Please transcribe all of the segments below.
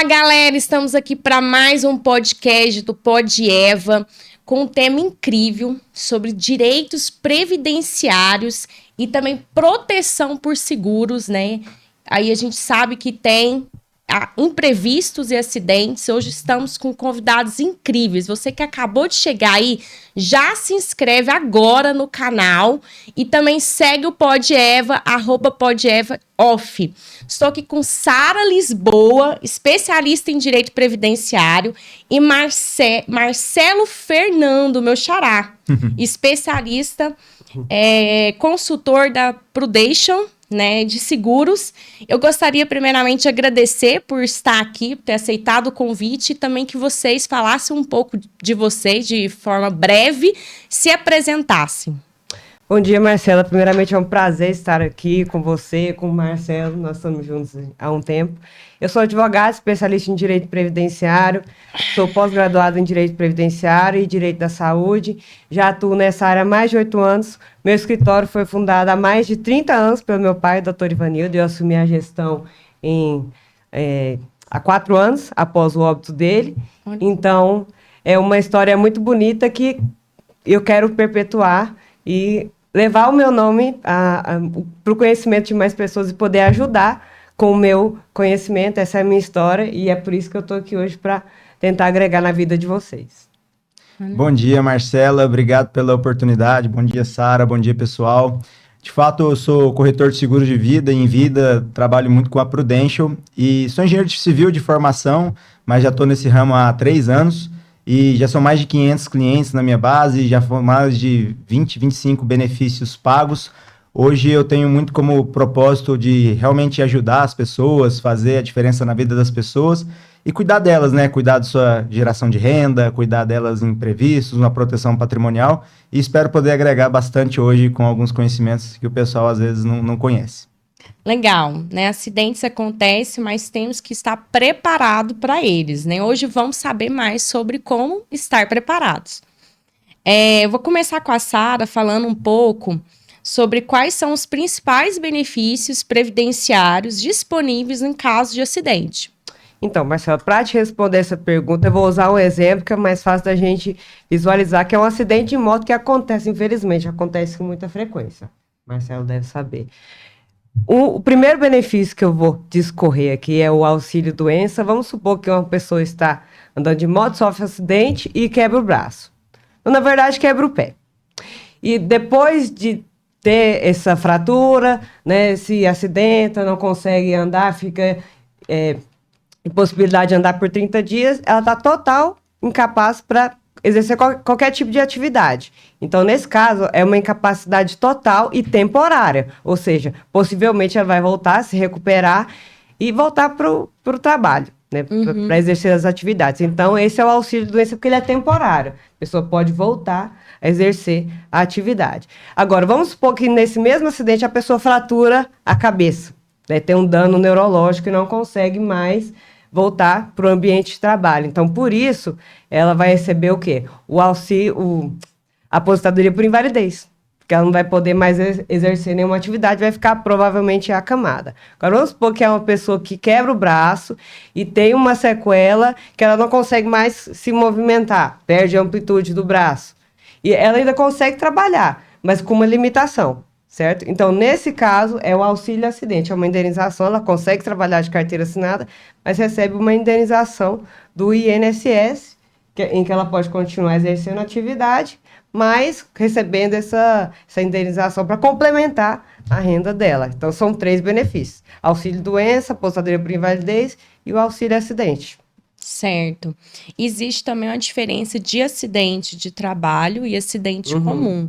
Olá, galera! Estamos aqui para mais um podcast do Pod Eva, com um tema incrível sobre direitos previdenciários e também proteção por seguros, né? Aí a gente sabe que tem imprevistos e acidentes. Hoje estamos com convidados incríveis. Você que acabou de chegar aí, já se inscreve agora no canal e também segue o Pod Eva, @PodEvaOff. Estou aqui com Sara Lisboa, especialista em direito previdenciário, e Marcelo Fernando, meu xará, especialista, consultor da Prudential, né, de seguros. Eu gostaria primeiramente de agradecer por estar aqui, por ter aceitado o convite, e também que vocês falassem um pouco de vocês de forma breve, se apresentassem. Bom dia, Marcela. Primeiramente, é um prazer estar aqui com você, com o Marcelo. Nós estamos juntos há um tempo. Eu sou advogada, especialista em direito previdenciário, sou pós-graduada em direito previdenciário e direito da saúde. Já atuo nessa área há mais de 8 anos. Meu escritório foi fundado há mais de 30 anos pelo meu pai, o doutor Ivanildo. Eu assumi a gestão há 4 anos, após o óbito dele. Então, é uma história muito bonita que eu quero perpetuar e levar o meu nome para o conhecimento de mais pessoas e poder ajudar com o meu conhecimento. Essa é a minha história e é por isso que eu estou aqui hoje, para tentar agregar na vida de vocês. Bom dia, Marcela. Obrigado pela oportunidade. Bom dia, Sara. Bom dia, pessoal. De fato, eu sou corretor de seguros de vida e em vida trabalho muito com a Prudential e sou engenheiro civil de formação, mas já estou nesse ramo há 3 anos. E já são mais de 500 clientes na minha base, já foram mais de 20, 25 benefícios pagos. Hoje eu tenho muito como propósito de realmente ajudar as pessoas, fazer a diferença na vida das pessoas e cuidar delas, né? Cuidar da sua geração de renda, cuidar delas em imprevistos, uma proteção patrimonial. E espero poder agregar bastante hoje com alguns conhecimentos que o pessoal às vezes não conhece. Legal, né? Acidentes acontecem, mas temos que estar preparado para eles, né? Hoje vamos saber mais sobre como estar preparados. Eu vou começar com a Sara falando um pouco sobre quais são os principais benefícios previdenciários disponíveis em caso de acidente. Então, Marcelo, para te responder essa pergunta, eu vou usar um exemplo que é mais fácil da gente visualizar, que é um acidente de moto que acontece, infelizmente, acontece com muita frequência. Marcelo deve saber. O primeiro benefício que eu vou discorrer aqui é o auxílio doença. Vamos supor que uma pessoa está andando de moto, sofre acidente e quebra o braço. Ou, na verdade, quebra o pé. E depois de ter essa fratura, né, se acidenta, não consegue andar, fica impossibilidade de andar por 30 dias, ela está total incapaz para exercer qualquer tipo de atividade. Então, nesse caso, é uma incapacidade total e temporária. Ou seja, possivelmente ela vai voltar a se recuperar e voltar para o trabalho, né? Para exercer as atividades. Então, esse é o auxílio doença, porque ele é temporário. A pessoa pode voltar a exercer a atividade. Agora, vamos supor que nesse mesmo acidente a pessoa fratura a cabeça, né? Tem um dano neurológico e não consegue mais voltar para o ambiente de trabalho. Então, por isso, ela vai receber o quê? O auxílio, a aposentadoria por invalidez, porque ela não vai poder mais exercer nenhuma atividade, vai ficar provavelmente acamada. Agora, vamos supor que é uma pessoa que quebra o braço e tem uma sequela que ela não consegue mais se movimentar, perde a amplitude do braço. E ela ainda consegue trabalhar, mas com uma limitação. Certo? Então, nesse caso, é o auxílio acidente, é uma indenização, ela consegue trabalhar de carteira assinada, mas recebe uma indenização do INSS, em que ela pode continuar exercendo a atividade, mas recebendo essa indenização para complementar a renda dela. Então, são 3 benefícios: auxílio doença, aposentadoria por invalidez e o auxílio acidente. Certo. Existe também uma diferença de acidente de trabalho e acidente comum,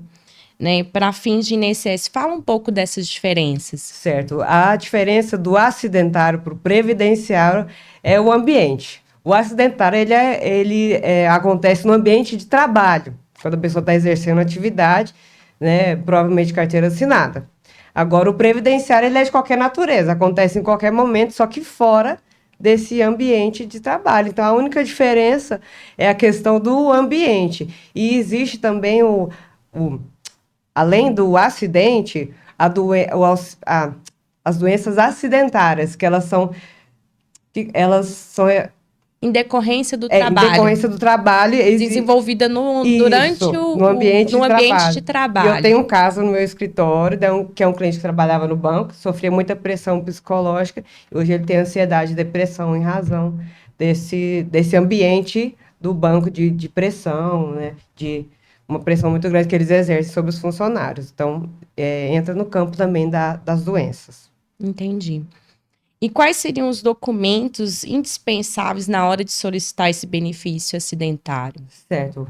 né, para fins de INSS. Fala um pouco dessas diferenças. Certo. A diferença do acidentário para o previdenciário é o ambiente. O acidentário, ele acontece no ambiente de trabalho, quando a pessoa está exercendo atividade, né, provavelmente carteira assinada. Agora, o previdenciário, ele é de qualquer natureza, acontece em qualquer momento, só que fora desse ambiente de trabalho. Então, a única diferença é a questão do ambiente. E existe também além do acidente, as doenças acidentárias, que elas são que elas são Em decorrência do em trabalho. decorrência do trabalho. Desenvolvida durante no ambiente, de E trabalho. eu tenho um caso no meu escritório, que é um cliente que trabalhava no banco, sofria muita pressão psicológica. Hoje ele tem ansiedade e depressão em razão desse ambiente do banco de pressão, né? De uma pressão muito grande que eles exercem sobre os funcionários. Então, entra no campo também das doenças. Entendi. E quais seriam os documentos indispensáveis na hora de solicitar esse benefício acidentário? Certo.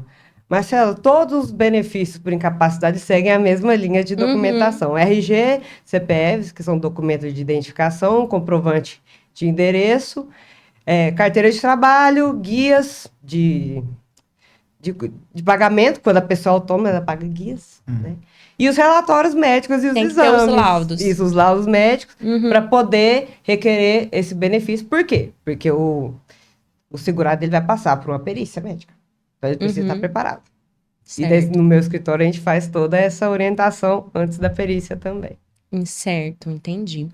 Marcelo, todos os benefícios por incapacidade seguem a mesma linha de documentação. RG, CPFs, que são documentos de identificação, comprovante de endereço, carteira de trabalho, guias de pagamento, quando a pessoa autônoma, ela paga guias, né? E os relatórios médicos e os Tem que exames. ter os laudos. Isso, os laudos médicos, para poder requerer esse benefício. Por quê? Porque o segurado ele vai passar por uma perícia médica. Então, ele precisa estar preparado. Certo. E no meu escritório, a gente faz toda essa orientação antes da perícia também. Certo, entendi.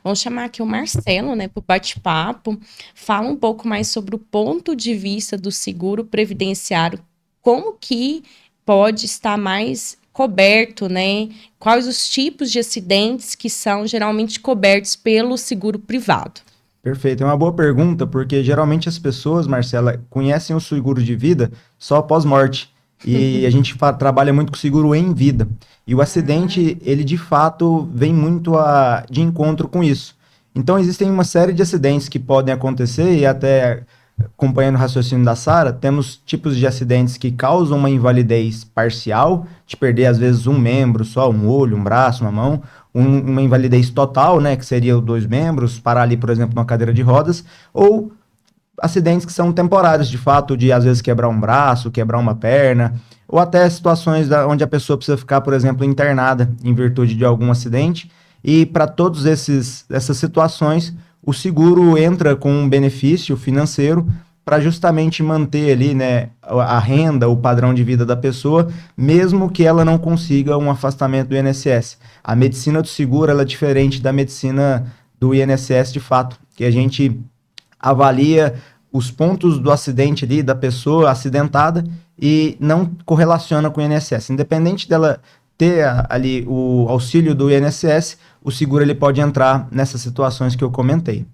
Vamos chamar aqui o Marcelo, né, para o bate-papo. Fala um pouco mais sobre o ponto de vista do seguro previdenciário. Como que pode estar mais coberto, né? Quais os tipos de acidentes que são geralmente cobertos pelo seguro privado? Perfeito, é uma boa pergunta, porque geralmente as pessoas, Marcela, conhecem o seguro de vida só após morte. E a gente trabalha muito com seguro em vida. E o acidente, ele de fato vem muito de encontro com isso. Então existem uma série de acidentes que podem acontecer, e até acompanhando o raciocínio da Sara, temos tipos de acidentes que causam uma invalidez parcial, de perder às vezes um membro só, um olho, um braço, uma mão, uma invalidez total, né, que seria os 2 membros, parar ali, por exemplo, numa cadeira de rodas, ou acidentes que são temporários, de fato, de às vezes quebrar um braço, quebrar uma perna, ou até situações onde a pessoa precisa ficar, por exemplo, internada em virtude de algum acidente. E para todas essas situações, o seguro entra com um benefício financeiro para justamente manter ali, né, a renda, o padrão de vida da pessoa, mesmo que ela não consiga um afastamento do INSS. A medicina do seguro ela é diferente da medicina do INSS, de fato, que a gente avalia os pontos do acidente ali, da pessoa acidentada, e não correlaciona com o INSS. Independente dela ter ali o auxílio do INSS, o seguro ele pode entrar nessas situações que eu comentei.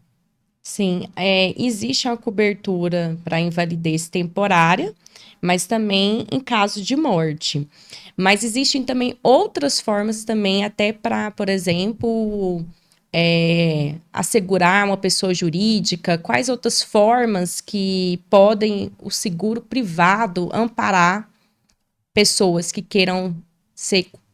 Sim, existe uma cobertura para invalidez temporária, mas também em caso de morte. Mas existem também outras formas também, até para, por exemplo, assegurar uma pessoa jurídica. Quais outras formas que podem o seguro privado amparar pessoas que queiram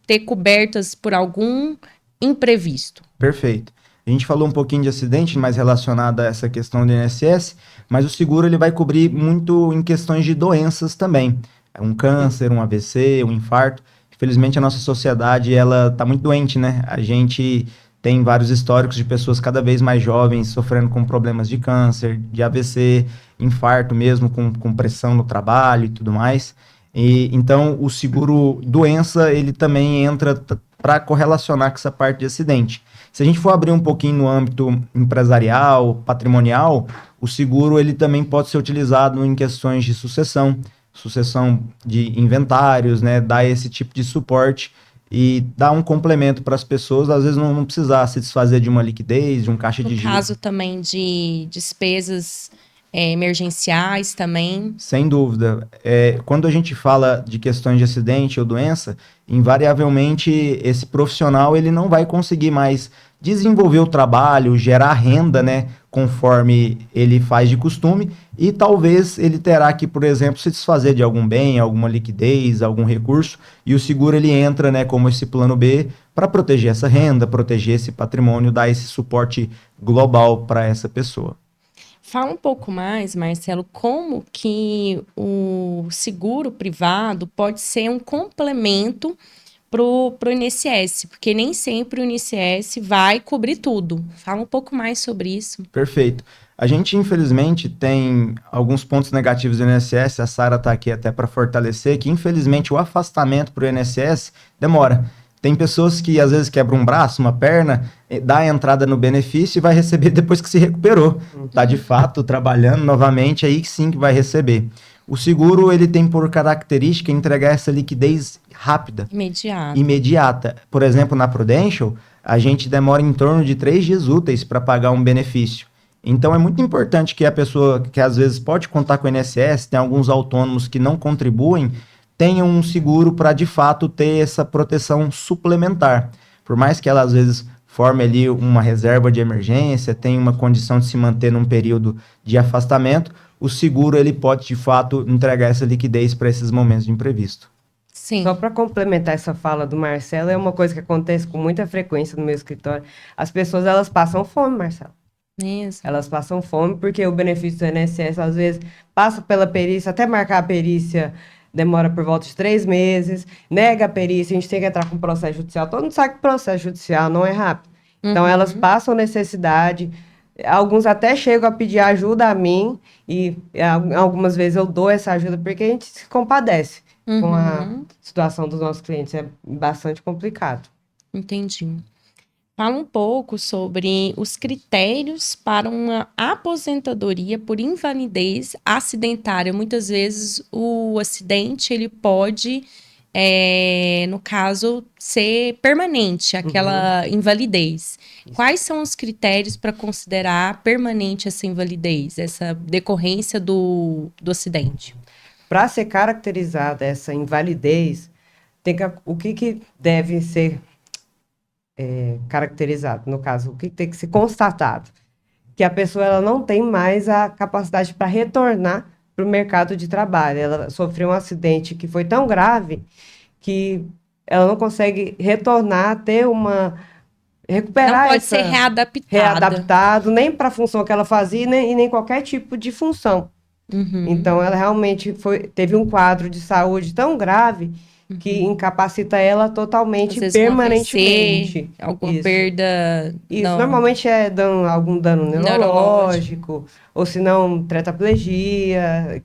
ter cobertas por algum imprevisto? Perfeito. A gente falou um pouquinho de acidente, mais relacionado a essa questão do INSS, mas o seguro ele vai cobrir muito em questões de doenças também. Um câncer, um AVC, um infarto. Infelizmente, a nossa sociedade ela está muito doente, né? A gente tem vários históricos de pessoas cada vez mais jovens sofrendo com problemas de câncer, de AVC, infarto mesmo, com pressão no trabalho e tudo mais. Então, o seguro doença, ele também entra para correlacionar com essa parte de acidente. Se a gente for abrir um pouquinho no âmbito empresarial, patrimonial, o seguro ele também pode ser utilizado em questões de sucessão de inventários, né, dar esse tipo de suporte e dar um complemento para as pessoas, às vezes não precisar se desfazer de uma liquidez, de um caixa de giro. No caso também de despesas emergenciais também. Sem dúvida. Quando a gente fala de questões de acidente ou doença, invariavelmente esse profissional ele não vai conseguir mais desenvolver o trabalho, gerar renda, né, conforme ele faz de costume, e talvez ele terá que, por exemplo, se desfazer de algum bem, alguma liquidez, algum recurso, e o seguro ele entra, né, como esse plano B para proteger essa renda, proteger esse patrimônio, dar esse suporte global para essa pessoa. Fala um pouco mais, Marcelo, como que o seguro privado pode ser um complemento pro INSS, porque nem sempre o INSS vai cobrir tudo. Fala um pouco mais sobre isso. Perfeito. A gente, infelizmente, tem alguns pontos negativos do INSS, a Sara está aqui até para fortalecer, que infelizmente o afastamento para o INSS demora. Tem pessoas que às vezes quebram um braço, uma perna, dá a entrada no benefício e vai receber depois que se recuperou. Tá de fato trabalhando novamente, aí sim que vai receber. O seguro, ele tem por característica entregar essa liquidez rápida, imediata. Por exemplo, na Prudential, a gente demora em torno de 3 dias úteis para pagar um benefício. Então, é muito importante que a pessoa que às vezes pode contar com o INSS, tem alguns autônomos que não contribuem, tenha um seguro para, de fato, ter essa proteção suplementar. Por mais que ela, às vezes, forme ali uma reserva de emergência, tenha uma condição de se manter num período de afastamento, o seguro ele pode, de fato, entregar essa liquidez para esses momentos de imprevisto. Sim. Só para complementar essa fala do Marcelo, é uma coisa que acontece com muita frequência no meu escritório. As pessoas, elas passam fome, Marcelo. Isso. Elas passam fome porque o benefício do INSS, às vezes, passa pela perícia, até marcar a perícia, demora por volta de 3 meses, nega a perícia, a gente tem que entrar com processo judicial. Todo mundo sabe que processo judicial não é rápido. Então, elas passam necessidade, alguns até chegam a pedir ajuda a mim, e algumas vezes eu dou essa ajuda, porque a gente se compadece com a situação dos nossos clientes. É bastante complicado. Entendi. Fala um pouco sobre os critérios para uma aposentadoria por invalidez acidentária. Muitas vezes o acidente ele pode, no caso, ser permanente, aquela invalidez. Quais são os critérios para considerar permanente essa invalidez, essa decorrência do acidente? Para ser caracterizada essa invalidez, o que deve ser caracterizado, no caso, o que tem que ser constatado? Que a pessoa ela não tem mais a capacidade para retornar para o mercado de trabalho. Ela sofreu um acidente que foi tão grave que ela não consegue retornar, recuperar. Não pode ser readaptado, nem para a função que ela fazia, e nem qualquer tipo de função. Então, ela realmente teve um quadro de saúde tão grave que incapacita ela totalmente, permanentemente. Alguma perda... Isso, normalmente é algum dano neurológico, ou se não, tetraplegia,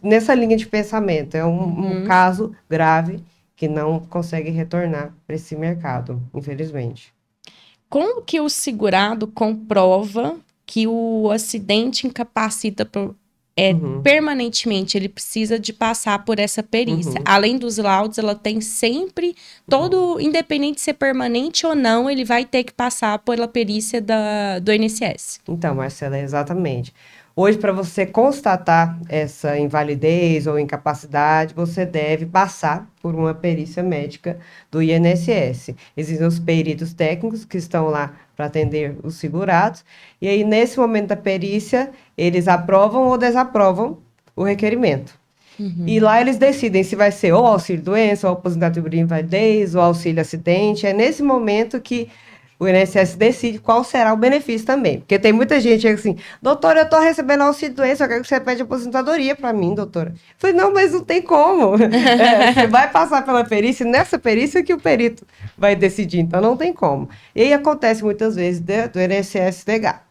nessa linha de pensamento. É um caso grave que não consegue retornar para esse mercado, infelizmente. Como que o segurado comprova que o acidente incapacita permanentemente? Ele precisa de passar por essa perícia. Além dos laudos, ela tem sempre, independente de ser permanente ou não, ele vai ter que passar pela perícia do INSS. Então, Marcela, exatamente. Hoje, para você constatar essa invalidez ou incapacidade, você deve passar por uma perícia médica do INSS. Existem os peritos técnicos que estão lá para atender os segurados, e aí, nesse momento da perícia, eles aprovam ou desaprovam o requerimento. E lá eles decidem se vai ser ou auxílio-doença, ou aposentadoria por invalidez, ou auxílio-acidente. É nesse momento que o INSS decide qual será o benefício também. Porque tem muita gente assim, doutora, eu estou recebendo auxílio-doença, eu quero que você pede aposentadoria para mim, doutora. Eu falei, não, mas não tem como. Você vai passar pela perícia, nessa perícia que o perito vai decidir, então não tem como. E aí acontece muitas vezes do INSS negar.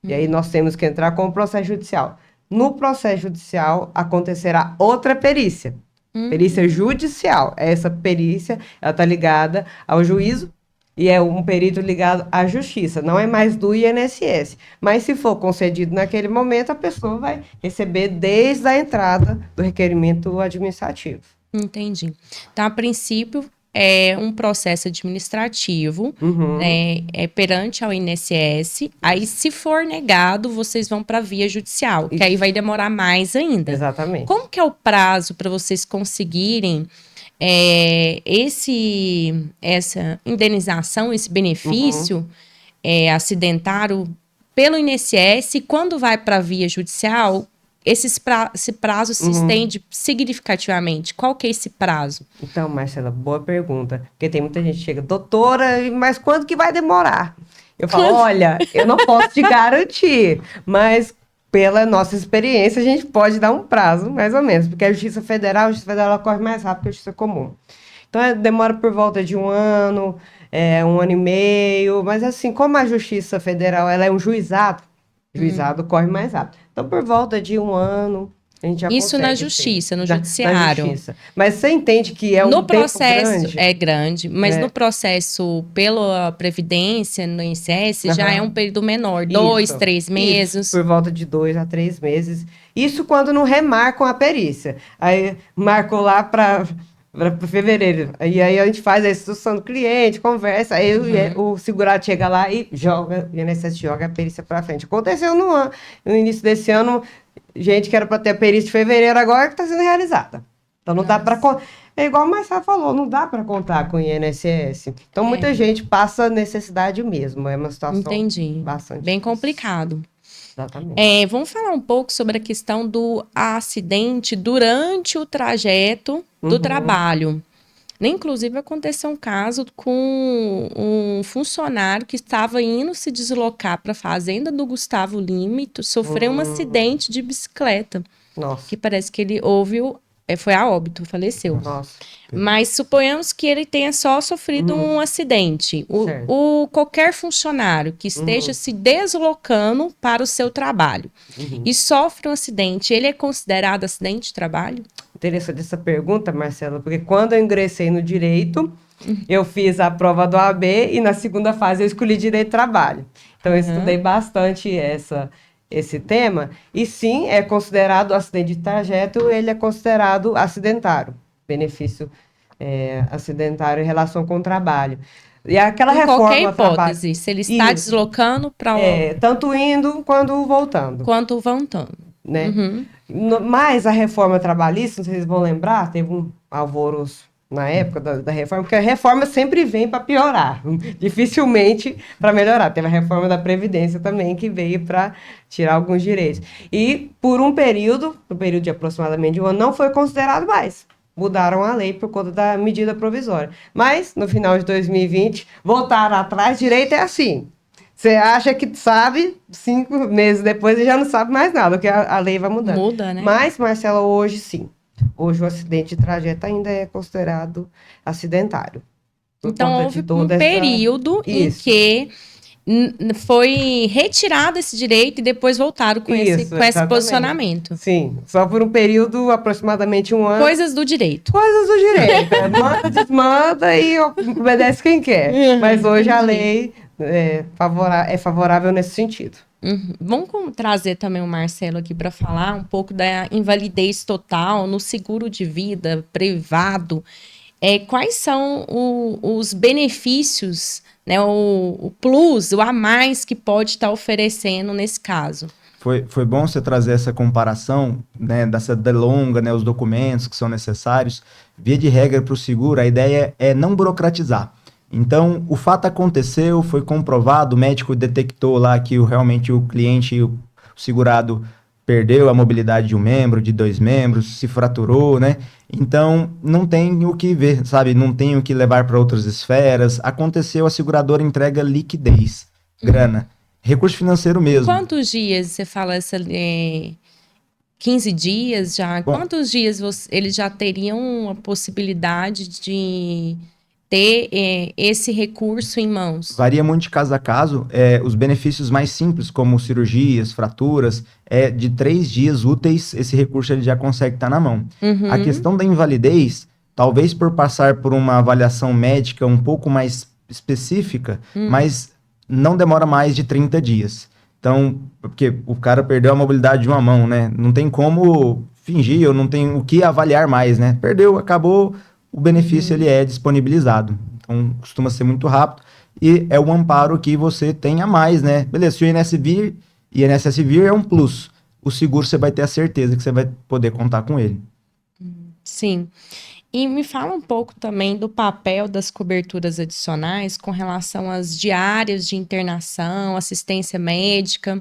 E aí nós temos que entrar com o processo judicial. No processo judicial acontecerá outra perícia. Perícia judicial. Essa perícia, ela está ligada ao juízo, e é um perito ligado à justiça, não é mais do INSS. Mas se for concedido naquele momento, a pessoa vai receber desde a entrada do requerimento administrativo. Entendi. Então, a princípio, é um processo administrativo, perante ao INSS. Aí, se for negado, vocês vão para a via judicial, que aí vai demorar mais ainda. Exatamente. Como que é o prazo para vocês conseguirem essa indenização, esse benefício acidentário pelo INSS? E quando vai para a via judicial, esse prazo se estende significativamente? Qual que é esse prazo? Então, Marcela, boa pergunta. Porque tem muita gente que chega, doutora, mas quando que vai demorar? Eu falo, olha, eu não posso te garantir, mas pela nossa experiência, a gente pode dar um prazo, mais ou menos, porque a Justiça Federal corre mais rápido que a Justiça Comum. Então, demora por volta de 1 ano, 1 ano e meio, mas assim, como a Justiça Federal ela é um juizado, o juizado corre mais rápido. Então, por volta de 1 ano, a gente já Isso na consegue justiça, ter. no Na judiciário. justiça. Mas você entende que é um No tempo processo grande? é grande, mas É. no processo pela Previdência, no INSS, já Aham. é um período menor, 2, Isso, 3 isso, meses. por volta de 2 a 3 meses. Isso quando não remarcam a perícia. Aí marcou lá para fevereiro. E aí a gente faz a instrução do cliente, conversa, aí o segurado chega lá e joga, o INSS joga a perícia para frente. Aconteceu no início desse ano, gente que era para ter a perícia de fevereiro agora que está sendo realizada. Então não dá para... É igual o Marcelo falou, não dá para contar com o INSS. Então muita gente passa necessidade mesmo. É uma situação Entendi. bastante Bem difícil. complicado. Exatamente. Vamos falar um pouco sobre a questão do acidente durante o trajeto do trabalho. Inclusive, aconteceu um caso com um funcionário que estava indo se deslocar para a fazenda do Gustavo Lima e sofreu um acidente de bicicleta. Nossa. Que parece que ele foi a óbito, faleceu. Nossa. Mas suponhamos que ele tenha só sofrido um acidente. Qualquer funcionário que esteja se deslocando para o seu trabalho e sofre um acidente, ele é considerado acidente de trabalho? Interessante essa pergunta, Marcela, porque quando eu ingressei no direito, eu fiz a prova do AB e na segunda fase eu escolhi direito de trabalho. Então eu estudei bastante esse tema, e sim, é considerado acidente de trajeto, ele é considerado acidentário, benefício acidentário em relação com o trabalho. E aquela reforma... qualquer hipótese, se ele está deslocando para... tanto indo quanto voltando. Quanto voltando. Né? Mas a reforma trabalhista, não sei se vocês vão lembrar, teve um alvoroço na época da reforma, porque a reforma sempre vem para piorar, dificilmente para melhorar. Teve a reforma da Previdência também, que veio para tirar alguns direitos. E por um período de aproximadamente um ano, não foi considerado mais. Mudaram a lei por conta da medida provisória. Mas, no final de 2020, voltaram atrás, direito é assim. Você acha que sabe, 5 meses depois você já não sabe mais nada, porque a lei vai mudando. Muda, né? Mas, Marcela, hoje sim. Hoje o acidente de trajeto ainda é considerado acidentário. Então houve um período em que foi retirado esse direito e depois voltaram com esse posicionamento. Sim, só por um período, aproximadamente um ano. Coisas do direito. Coisas do direito. Manda, desmanda e obedece quem quer. Mas hoje a lei é favorável nesse sentido. Vamos trazer também o Marcelo aqui para falar um pouco da invalidez total no seguro de vida privado. Quais são os benefícios, né, o plus, o a mais que pode estar oferecendo nesse caso? Foi bom você trazer essa comparação, né, dessa delonga, né, os documentos que são necessários. Via de regra para o seguro, a ideia é não burocratizar. Então, o fato aconteceu, foi comprovado, o médico detectou lá que realmente o cliente, o segurado, perdeu a mobilidade de um membro, de 2 membros, se fraturou, né? Então, não tem o que ver, sabe? Não tem o que levar para outras esferas. Aconteceu, a seguradora entrega liquidez, grana, recurso financeiro mesmo. Quantos dias você fala 15 dias já? Bom, quantos dias eles já teriam a possibilidade de ter esse recurso em mãos? Varia muito de caso a caso. Os benefícios mais simples, como cirurgias, fraturas, de 3 dias úteis, esse recurso ele já consegue estar na mão. A questão da invalidez, talvez por passar por uma avaliação médica um pouco mais específica, mas não demora mais de 30 dias. Então, porque o cara perdeu a mobilidade de uma mão, né? Não tem como fingir, ou não tem o que avaliar mais, né? Perdeu, acabou... O benefício ele é disponibilizado, então costuma ser muito rápido e é o amparo que você tem a mais, né? Beleza, se o INSS vir é um plus, o seguro você vai ter a certeza que você vai poder contar com ele. Sim, e me fala um pouco também do papel das coberturas adicionais com relação às diárias de internação, assistência médica,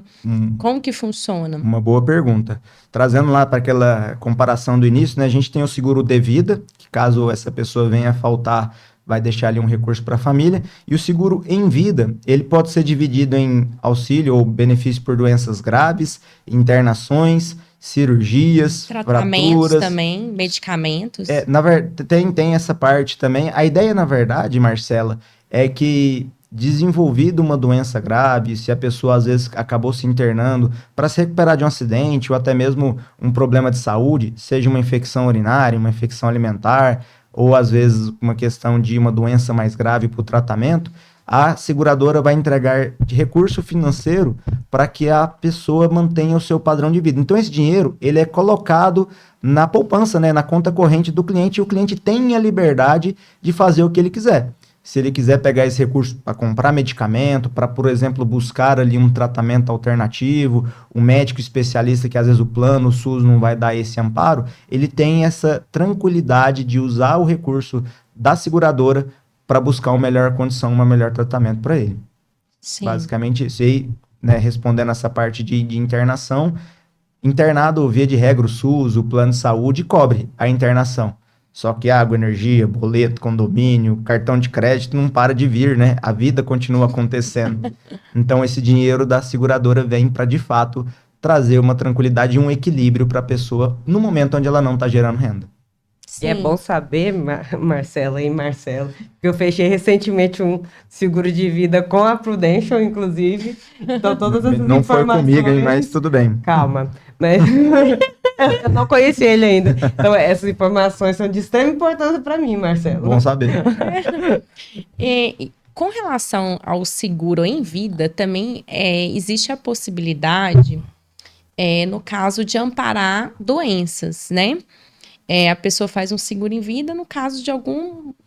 como que funciona? Uma boa pergunta. Trazendo lá para aquela comparação do início, né, a gente tem o seguro de vida, que caso essa pessoa venha a faltar, vai deixar ali um recurso para a família, e o seguro em vida, ele pode ser dividido em auxílio ou benefício por doenças graves, internações, cirurgias, tratamentos fraturas, também, medicamentos. Na verdade, tem essa parte também. A ideia, na verdade, Marcela, é que desenvolvido uma doença grave, se a pessoa às vezes acabou se internando para se recuperar de um acidente ou até mesmo um problema de saúde, seja uma infecção urinária, uma infecção alimentar, ou às vezes uma questão de uma doença mais grave para o tratamento, a seguradora vai entregar de recurso financeiro para que a pessoa mantenha o seu padrão de vida. Então esse dinheiro, ele é colocado na poupança, né, na conta corrente do cliente, e o cliente tem a liberdade de fazer o que ele quiser. Se ele quiser pegar esse recurso para comprar medicamento, para, por exemplo, buscar ali um tratamento alternativo, um médico especialista que às vezes o plano, o SUS não vai dar esse amparo, ele tem essa tranquilidade de usar o recurso da seguradora para buscar uma melhor condição, um melhor tratamento para ele. Sim. Basicamente isso aí, né, respondendo essa parte de internação, internado, via de regra, o SUS, o plano de saúde, cobre a internação. Só que água, energia, boleto, condomínio, cartão de crédito não para de vir, né? A vida continua acontecendo. Então, esse dinheiro da seguradora vem para, de fato, trazer uma tranquilidade e um equilíbrio para a pessoa no momento onde ela não está gerando renda. E é bom saber, Marcela e Marcelo, que eu fechei recentemente um seguro de vida com a Prudential, inclusive. Então, todas essas não informações... Não foi comigo, hein, mas tudo bem. Calma. Mas... eu não conheci ele ainda. Então, essas informações são de extrema importância para mim, Marcelo. Bom saber. Com relação ao seguro em vida, também existe a possibilidade, no caso de amparar doenças, né? A pessoa faz um seguro em vida no caso de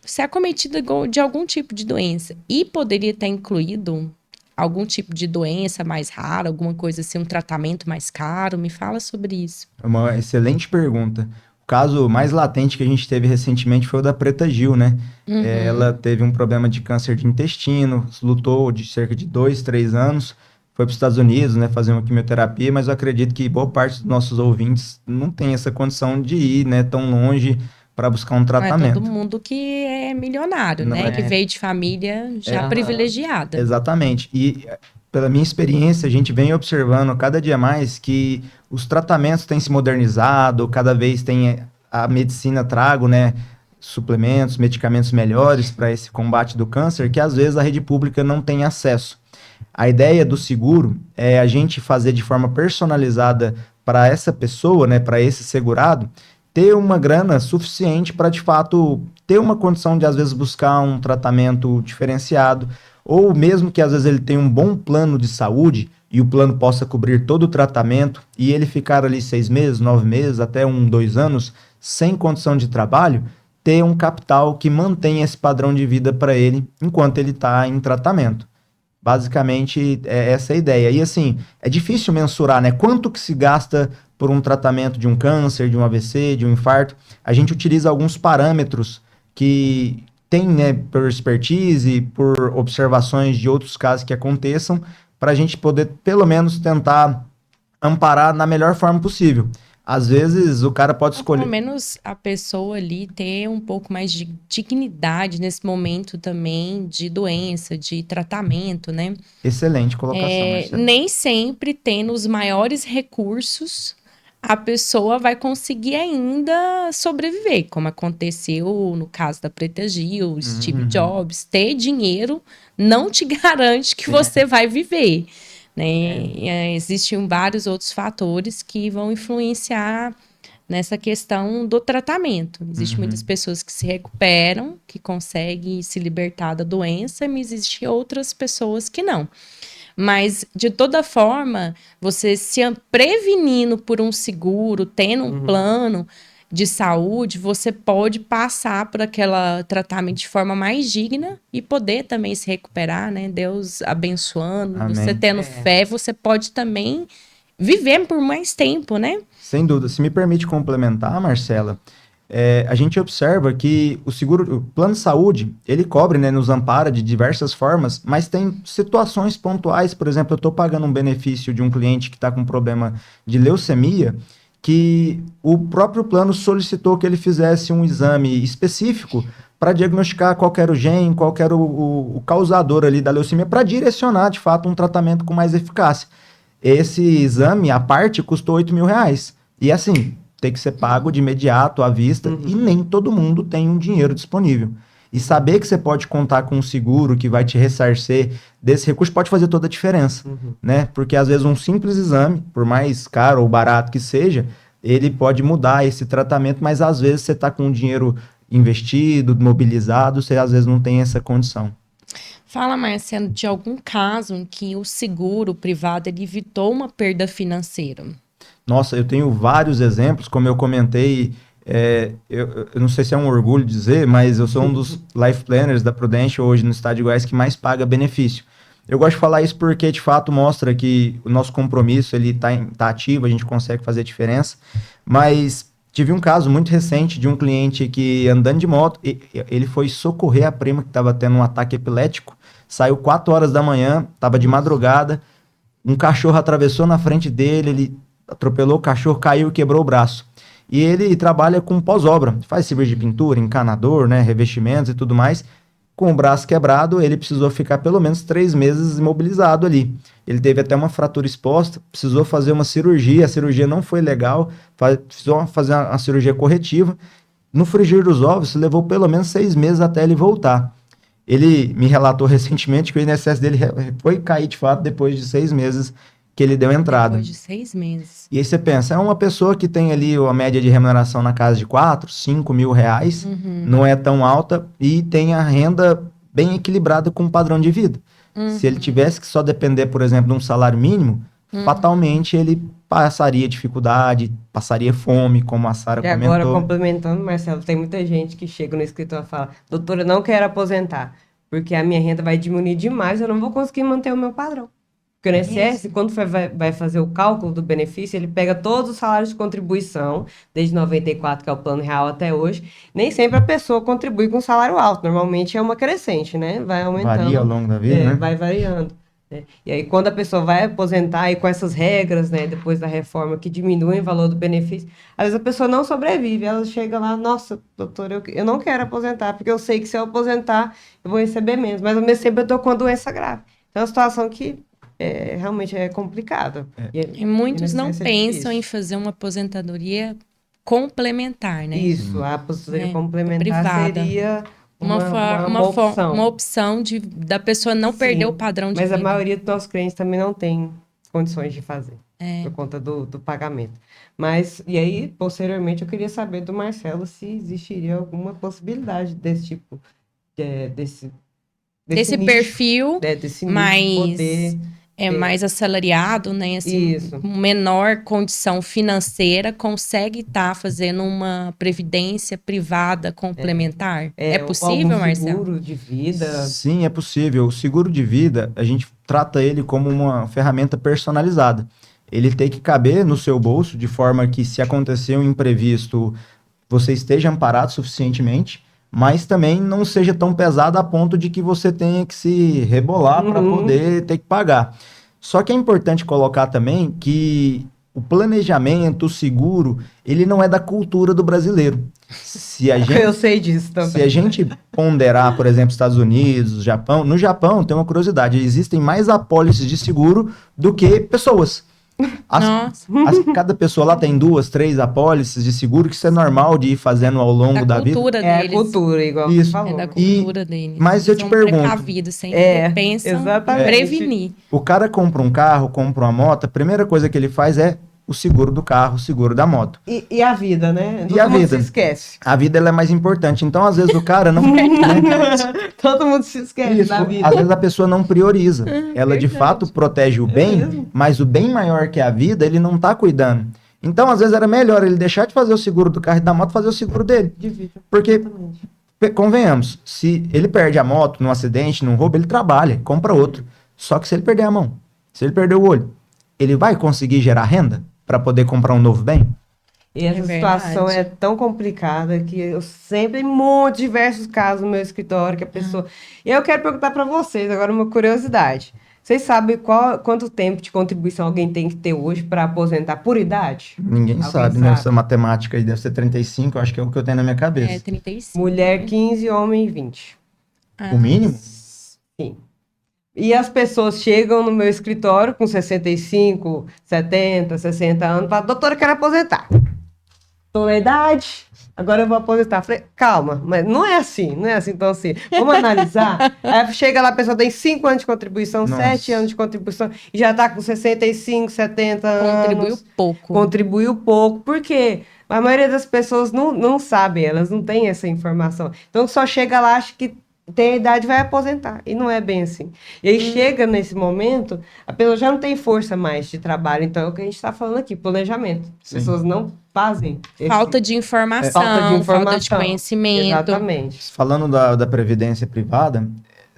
ser acometida de algum tipo de doença. E poderia estar incluído algum tipo de doença mais rara, alguma coisa assim, um tratamento mais caro? Me fala sobre isso. É uma excelente pergunta. O caso mais latente que a gente teve recentemente foi o da Preta Gil, né? Uhum. Ela teve um problema de câncer de intestino, lutou de cerca de 2, 3 anos, foi para os Estados Unidos, né, fazer uma quimioterapia, mas eu acredito que boa parte dos nossos ouvintes não tem essa condição de ir, né, tão longe para buscar um tratamento. Não é todo mundo que é milionário, Não né? é. Que veio de família já privilegiada. Exatamente. E pela minha experiência, a gente vem observando cada dia mais que os tratamentos têm se modernizado, cada vez tem a medicina trago, né, suplementos, medicamentos melhores para esse combate do câncer, que às vezes a rede pública não tem acesso. A ideia do seguro é a gente fazer de forma personalizada para essa pessoa, né, para esse segurado, ter uma grana suficiente para, de fato, ter uma condição de, às vezes, buscar um tratamento diferenciado, ou mesmo que, às vezes, ele tenha um bom plano de saúde e o plano possa cobrir todo o tratamento e ele ficar ali 6 meses, 9 meses, até 1, 2 anos, sem condição de trabalho, ter um capital que mantenha esse padrão de vida para ele enquanto ele está em tratamento. Basicamente, é essa a ideia. E assim, é difícil mensurar, né? Quanto que se gasta por um tratamento de um câncer, de um AVC, de um infarto. A gente utiliza alguns parâmetros que tem, né, por expertise, por observações de outros casos que aconteçam, para a gente poder, pelo menos, tentar amparar na melhor forma possível. Às vezes, o cara pode escolher... Pelo menos a pessoa ali ter um pouco mais de dignidade nesse momento também de doença, de tratamento, né? Excelente colocação, Marcelo. Nem sempre tendo os maiores recursos, a pessoa vai conseguir ainda sobreviver, como aconteceu no caso da Preta Gil, Steve Jobs. Ter dinheiro não te garante que você vai viver. Né? Existem vários outros fatores que vão influenciar nessa questão do tratamento. Existem muitas pessoas que se recuperam, que conseguem se libertar da doença, mas existem outras pessoas que não. Mas, de toda forma, você se prevenindo por um seguro, tendo um plano de saúde, você pode passar por aquele tratamento de forma mais digna e poder também se recuperar, né? Deus abençoando, Amém. Você tendo fé, você pode também viver por mais tempo, né? Sem dúvida. Se me permite complementar, Marcela, a gente observa que o plano de saúde, ele cobre, né, nos ampara de diversas formas, mas tem situações pontuais. Por exemplo, eu estou pagando um benefício de um cliente que está com problema de leucemia, que o próprio plano solicitou que ele fizesse um exame específico para diagnosticar qual era o gene, qual era o causador ali da leucemia, para direcionar, de fato, um tratamento com mais eficácia. Esse exame, à parte, custou R$8.000. E assim, tem que ser pago de imediato, à vista, e nem todo mundo tem um dinheiro disponível. E saber que você pode contar com um seguro que vai te ressarcer desse recurso pode fazer toda a diferença, né? Porque às vezes um simples exame, por mais caro ou barato que seja, ele pode mudar esse tratamento, mas às vezes você está com o dinheiro investido, mobilizado, você às vezes não tem essa condição. Fala, Marcelo, de algum caso em que o seguro privado ele evitou uma perda financeira. Nossa, eu tenho vários exemplos, como eu comentei, eu não sei se é um orgulho dizer, mas eu sou um dos life planners da Prudential hoje no estado de Goiás que mais paga benefício. Eu gosto de falar isso porque, de fato, mostra que o nosso compromisso ele tá ativo, a gente consegue fazer diferença, mas tive um caso muito recente de um cliente que, andando de moto, ele foi socorrer a prima que estava tendo um ataque epilético, saiu 4 horas da manhã, estava de madrugada, um cachorro atravessou na frente dele, ele atropelou o cachorro, caiu e quebrou o braço. E ele trabalha com pós-obra, faz serviço de pintura, encanador, né, revestimentos e tudo mais. Com o braço quebrado, ele precisou ficar pelo menos 3 meses imobilizado ali. Ele teve até uma fratura exposta, precisou fazer uma cirurgia, a cirurgia não foi legal, precisou fazer uma cirurgia corretiva. No frigir dos ovos, levou pelo menos 6 meses até ele voltar. Ele me relatou recentemente que o INSS dele foi cair de fato depois de 6 meses que ele deu entrada. Depois de 6 meses. E aí você pensa, é uma pessoa que tem ali a média de remuneração na casa de 4, 5 mil reais, não é tão alta e tem a renda bem equilibrada com o padrão de vida. Se ele tivesse que só depender, por exemplo, de um salário mínimo, fatalmente ele passaria dificuldade, passaria fome, como a Sara comentou. E agora, complementando, Marcelo, tem muita gente que chega no escritório e fala, doutora, eu não quero aposentar, porque a minha renda vai diminuir demais, eu não vou conseguir manter o meu padrão. Porque o INSS, quando vai fazer o cálculo do benefício, ele pega todos os salários de contribuição, desde 94, que é o plano real, até hoje. Nem sempre a pessoa contribui com salário alto. Normalmente é uma crescente, né? Vai aumentando. Varia ao longo da vida, né? Vai variando. Né? E aí, quando a pessoa vai aposentar, e com essas regras, né, depois da reforma, que diminuem o valor do benefício, às vezes a pessoa não sobrevive. Ela chega lá, nossa, doutor, eu não quero aposentar, porque eu sei que se eu aposentar, eu vou receber menos. Mas ao mesmo tempo eu estou com uma doença grave. Então, é uma situação que realmente é complicado. E muitos não pensam em fazer uma aposentadoria complementar, né? Isso, a aposentadoria complementar privada. Seria uma opção da pessoa não perder o padrão de vida. Mas a maioria dos nossos clientes também não tem condições de fazer, por conta do pagamento. Mas, e aí, posteriormente, eu queria saber do Marcelo se existiria alguma possibilidade desse tipo, desse nicho, perfil, desse nicho mais... poder... mais assalariado, né? Assim, menor condição financeira, consegue estar fazendo uma previdência privada complementar? É possível, Marcelo? Seguro de vida? Sim, é possível. O seguro de vida, a gente trata ele como uma ferramenta personalizada. Ele tem que caber no seu bolso, de forma que, se acontecer um imprevisto, você esteja amparado suficientemente, mas também não seja tão pesado a ponto de que você tenha que se rebolar para poder ter que pagar. Só que é importante colocar também que o planejamento, o seguro, ele não é da cultura do brasileiro. Eu sei disso também. Se a gente ponderar, por exemplo, Estados Unidos, Japão, no Japão tem uma curiosidade, existem mais apólices de seguro do que pessoas. Cada pessoa lá tem 2, 3 apólices de seguro, que isso é normal de ir fazendo ao longo da vida. Deles. É a cultura, igual você falou. É da cultura deles. Mas eu te pergunto... precavidos, sempre pensam prevenir. O cara compra um carro, compra uma moto, a primeira coisa que ele faz é o seguro do carro, o seguro da moto. E a vida, né? Todo mundo se esquece. A vida ela é mais importante. Então, às vezes, o cara não... Todo mundo se esquece da vida. Às vezes a pessoa não prioriza. Ela, de fato, protege o bem, mas o bem maior que a vida, ele não tá cuidando. Então, às vezes, era melhor ele deixar de fazer o seguro do carro e da moto, fazer o seguro dele. Porque, convenhamos, se ele perde a moto num acidente, num roubo, ele trabalha, compra outro. Só que se ele perder a mão, se ele perder o olho, ele vai conseguir gerar renda para poder comprar um novo bem? E essa situação é tão complicada que eu sempre, diversos casos no meu escritório, que a pessoa... E eu quero perguntar para vocês, agora uma curiosidade. Vocês sabem quanto tempo de contribuição alguém tem que ter hoje para aposentar por idade? Ninguém sabe, né? Essa matemática aí deve ser 35, eu acho que é o que eu tenho na minha cabeça. 35. Mulher 15, homem 20. O mínimo? Sim. E as pessoas chegam no meu escritório com 65, 70, 60 anos e falam, doutora, eu quero aposentar. tô na idade, agora eu vou aposentar. Falei, calma, mas não é assim tão assim. Vamos analisar. Aí chega lá, a pessoa tem 5 anos de contribuição, Nossa. 7 anos de contribuição, e já tá com 65, 70 Contribuiu anos. pouco. Contribuiu pouco. Por quê? A maioria das pessoas não sabem, elas não têm essa informação. Então só chega lá, acha que tem a idade, vai aposentar. E não é bem assim. E aí chega nesse momento, a pessoa já não tem força mais de trabalho. Então é o que a gente está falando aqui, planejamento. As Sim. pessoas não fazem. Falta de informação, falta de conhecimento. Exatamente. Falando da previdência privada,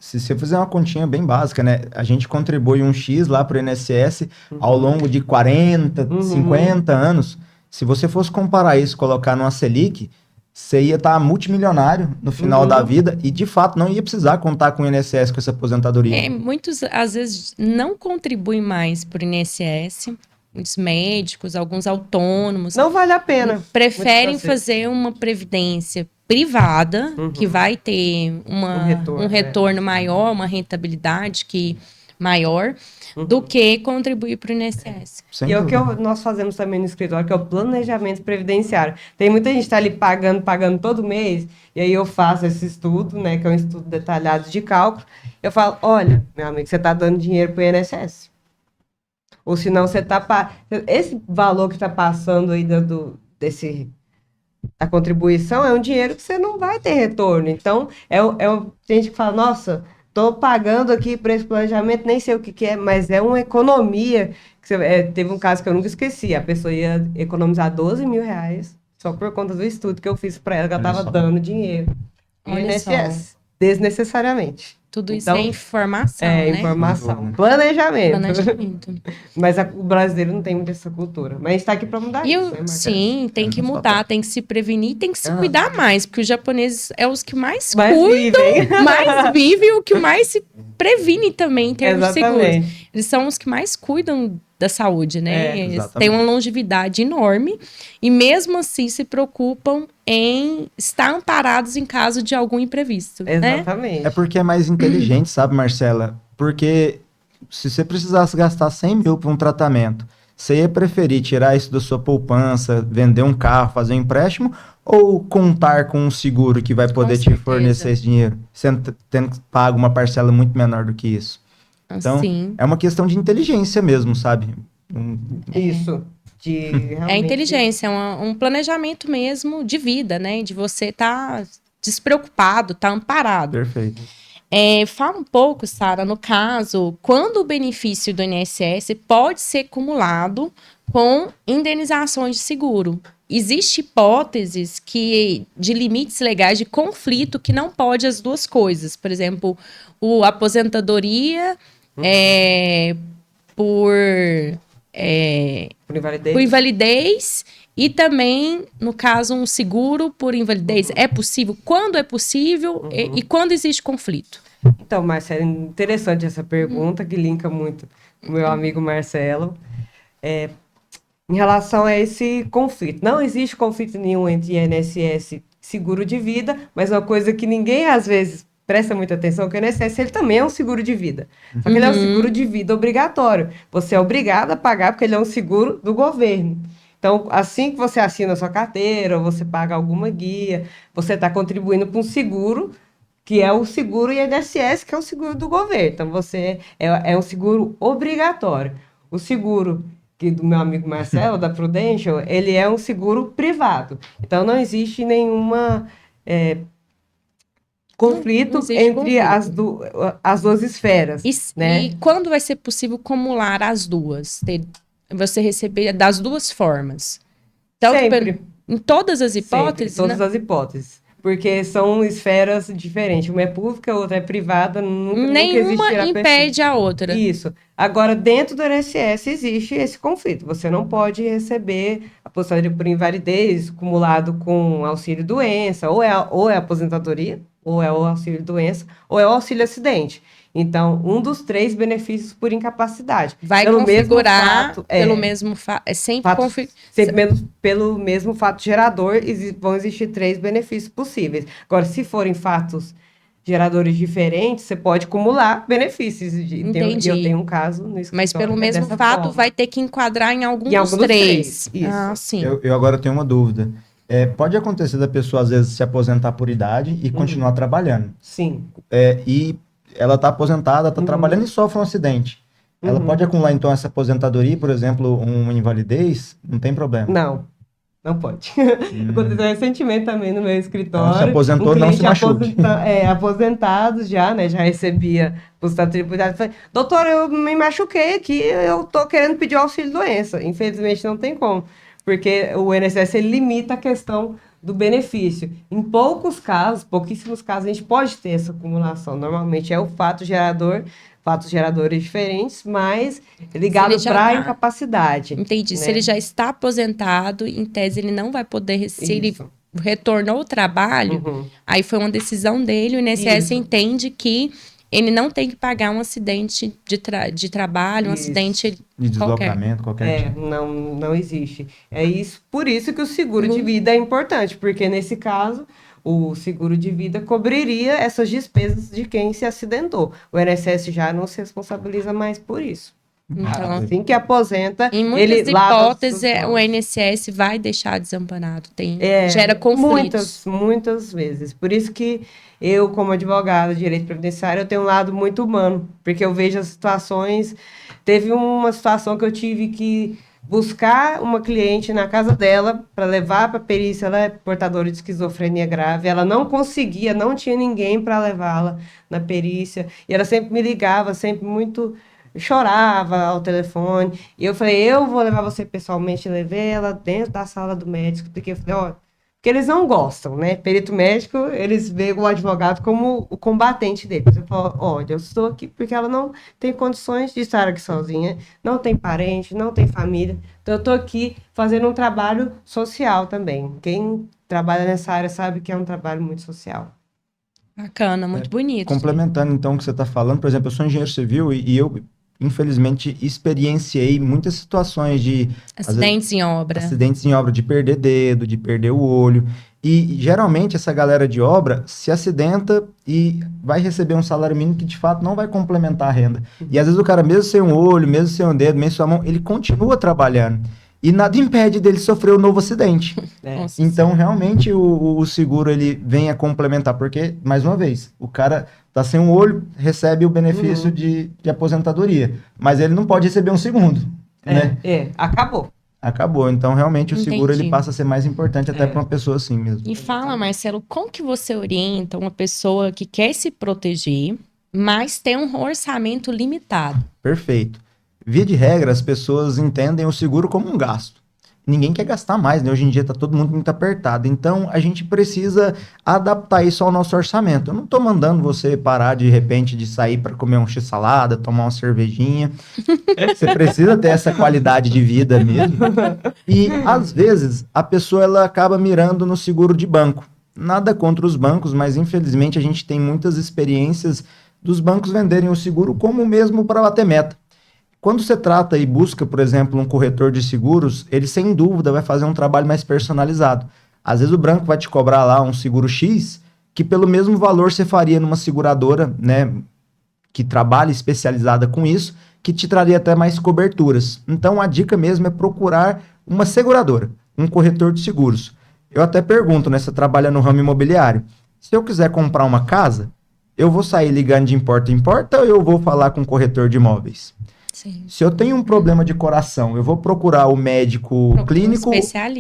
se você fizer uma continha bem básica, né? A gente contribui um X lá para o INSS ao longo de 40, 50 anos. Se você fosse comparar isso, colocar numa Selic, você ia estar multimilionário no final da vida e, de fato, não ia precisar contar com o INSS, com essa aposentadoria. Muitos, às vezes, não contribuem mais para o INSS. Muitos médicos, alguns autônomos. Não vale a pena. Preferem fazer uma previdência privada, que vai ter um retorno maior, uma rentabilidade maior, do que contribuir para o INSS. E é o que nós fazemos também no escritório, que é o planejamento previdenciário. Tem muita gente que está ali pagando todo mês, e aí eu faço esse estudo, né, que é um estudo detalhado de cálculo. Eu falo, olha, meu amigo, você está dando dinheiro para o INSS. Ou senão você está... Esse valor que está passando aí da contribuição é um dinheiro que você não vai ter retorno. Então, tem gente que fala, nossa, estou pagando aqui para esse planejamento, nem sei o que é, mas é uma economia. Teve um caso que eu nunca esqueci, a pessoa ia economizar R$12.000 só por conta do estudo que eu fiz para ela, que ela estava dando dinheiro. INSS, desnecessariamente. Tudo isso é informação, né? Informação. Planejamento. Mas o brasileiro não tem muito essa cultura. Mas está aqui para mudar isso, né, sim, tem que mudar, tem que se prevenir, tem que se cuidar mais, porque os japoneses é os que mais cuidam, mais vivem, o que mais se previne também em termos de seguros. Eles são os que mais cuidam da saúde, né? Eles têm uma longevidade enorme e mesmo assim se preocupam em estar amparados em caso de algum imprevisto. Exatamente. Né? É porque é mais inteligente, sabe, Marcela? Porque se você precisasse gastar 100 mil para um tratamento, você ia preferir tirar isso da sua poupança, vender um carro, fazer um empréstimo, ou contar com um seguro que vai poder te fornecer esse dinheiro, sendo tendo que pagar uma parcela muito menor do que isso? Então, é uma questão de inteligência mesmo, sabe? Isso. É inteligência, é um planejamento mesmo de vida, né? De você estar despreocupado, estar amparado. Perfeito. Fala um pouco, Sara, no caso, quando o benefício do INSS pode ser acumulado com indenizações de seguro. Existem hipóteses de limites legais de conflito que não pode as duas coisas. Por exemplo, a aposentadoria por invalidez e também, no caso, um seguro por invalidez. É possível? Quando é possível e quando existe conflito? Então, Marcelo, interessante essa pergunta, que linka muito com o meu amigo Marcelo. Em relação a esse conflito. Não existe conflito nenhum entre INSS e seguro de vida, mas uma coisa que ninguém, às vezes, presta muita atenção, que o INSS ele também é um seguro de vida. Só que ele é um seguro de vida obrigatório. Você é obrigado a pagar porque ele é um seguro do governo. Então, assim que você assina a sua carteira, ou você paga alguma guia, você está contribuindo para um seguro, que é o seguro INSS, que é o seguro do governo. Então, você é um seguro obrigatório. O seguro do meu amigo Marcelo, da Prudential, ele é um seguro privado. Então, não existe nenhuma conflito entre as duas esferas. Né? E quando vai ser possível acumular as duas? Você receber das duas formas? Sempre. Em todas as hipóteses? Sempre, todas as hipóteses. Porque são esferas diferentes. Uma é pública, a outra é privada. Nenhuma impede a outra. Isso. Agora, dentro do INSS existe esse conflito. Você não pode receber a aposentadoria por invalidez acumulado com auxílio-doença, ou é aposentadoria, ou é o auxílio-doença, ou é o auxílio-acidente. Então, um dos 3 benefícios por incapacidade. Vai configurar pelo mesmo fato. Pelo mesmo fato gerador, vão existir 3 benefícios possíveis. Agora, se forem fatos geradores diferentes, você pode acumular benefícios. Entendi. Eu tenho um caso no escritório. Mas pelo mesmo fato, vai ter que enquadrar em algum dos dos três. Isso. Ah, sim. Eu agora tenho uma dúvida. Pode acontecer da pessoa, às vezes, se aposentar por idade e continuar trabalhando. Sim. E ela está aposentada, está trabalhando e sofre um acidente. Ela pode acumular, então, essa aposentadoria, por exemplo, uma invalidez? Não tem problema. Não pode. Aconteceu recentemente também no meu escritório. Então, se aposentou, não se machuque. Aposentado já, né? Já recebia aposentadoria. Falei, doutor, eu me machuquei aqui, eu tô querendo pedir auxílio-doença. Infelizmente não tem como, porque o INSS ele limita a questão do benefício. Em pouquíssimos casos, a gente pode ter essa acumulação. Normalmente é o fatos geradores diferentes, mas ligado para incapacidade. Entendi. Né? Se ele já está aposentado, em tese ele não vai poder, se ele retornou ao trabalho, aí foi uma decisão dele, o INSS entende que ele não tem que pagar um acidente de trabalho, um acidente de deslocamento, qualquer tipo. Não existe. Por isso que o seguro de vida é importante, porque nesse caso o seguro de vida cobriria essas despesas de quem se acidentou. O INSS já não se responsabiliza mais por isso. Então, assim que aposenta, em muitas hipóteses, o INSS vai deixar desamparado. Gera conflitos. Muitas vezes. Por isso que eu, como advogada de direito previdenciário, eu tenho um lado muito humano, porque eu vejo as situações. Teve uma situação que eu tive que buscar uma cliente na casa dela para levar para a perícia. Ela é portadora de esquizofrenia grave. Ela não conseguia, não tinha ninguém para levá-la na perícia. E ela sempre me ligava, sempre muito... chorava ao telefone. E eu falei, eu vou levar você pessoalmente. Levei ela dentro da sala do médico, porque eu falei, porque eles não gostam, né? Perito médico, eles veem o advogado como o combatente deles. Eu falo, olha, eu estou aqui porque ela não tem condições de estar aqui sozinha, não tem parente, não tem família. Então, eu estou aqui fazendo um trabalho social também. Quem trabalha nessa área sabe que é um trabalho muito social. Bacana, muito bonito. Complementando, então, o que você está falando, por exemplo, eu sou engenheiro civil e eu, infelizmente, experienciei muitas situações de... Acidentes em obra. Acidentes em obra, de perder dedo, de perder o olho. E, geralmente, essa galera de obra se acidenta e vai receber um salário mínimo que, de fato, não vai complementar a renda. E, às vezes, o cara, mesmo sem um olho, mesmo sem um dedo, mesmo sem uma mão, ele continua trabalhando. E nada impede dele sofrer um novo acidente. Então, realmente, o seguro ele vem a complementar. Porque, mais uma vez, o cara tá sem um olho, recebe o benefício de aposentadoria. Mas ele não pode receber um segundo. Né? Acabou. Então, realmente, o seguro ele passa a ser mais importante até para uma pessoa assim mesmo. E fala, Marcelo, como que você orienta uma pessoa que quer se proteger, mas tem um orçamento limitado? Perfeito. Via de regra, as pessoas entendem o seguro como um gasto. Ninguém quer gastar mais, né? Hoje em dia está todo mundo muito apertado. Então, a gente precisa adaptar isso ao nosso orçamento. Eu não estou mandando você parar, de repente, de sair para comer um x-salada, tomar uma cervejinha. Você precisa ter essa qualidade de vida mesmo. E, às vezes, a pessoa ela acaba mirando no seguro de banco. Nada contra os bancos, mas, infelizmente, a gente tem muitas experiências dos bancos venderem o seguro como mesmo para bater meta. Quando você trata e busca, por exemplo, um corretor de seguros, ele sem dúvida vai fazer um trabalho mais personalizado. Às vezes o banco vai te cobrar lá um seguro X, que pelo mesmo valor você faria numa seguradora, né, que trabalha especializada com isso, que te traria até mais coberturas. Então a dica mesmo é procurar uma seguradora, um corretor de seguros. Eu até pergunto, né, você trabalha no ramo imobiliário, se eu quiser comprar uma casa, eu vou sair ligando de porta em porta ou eu vou falar com um corretor de imóveis? Sim. Se eu tenho um problema de coração, eu vou procurar o médico clínico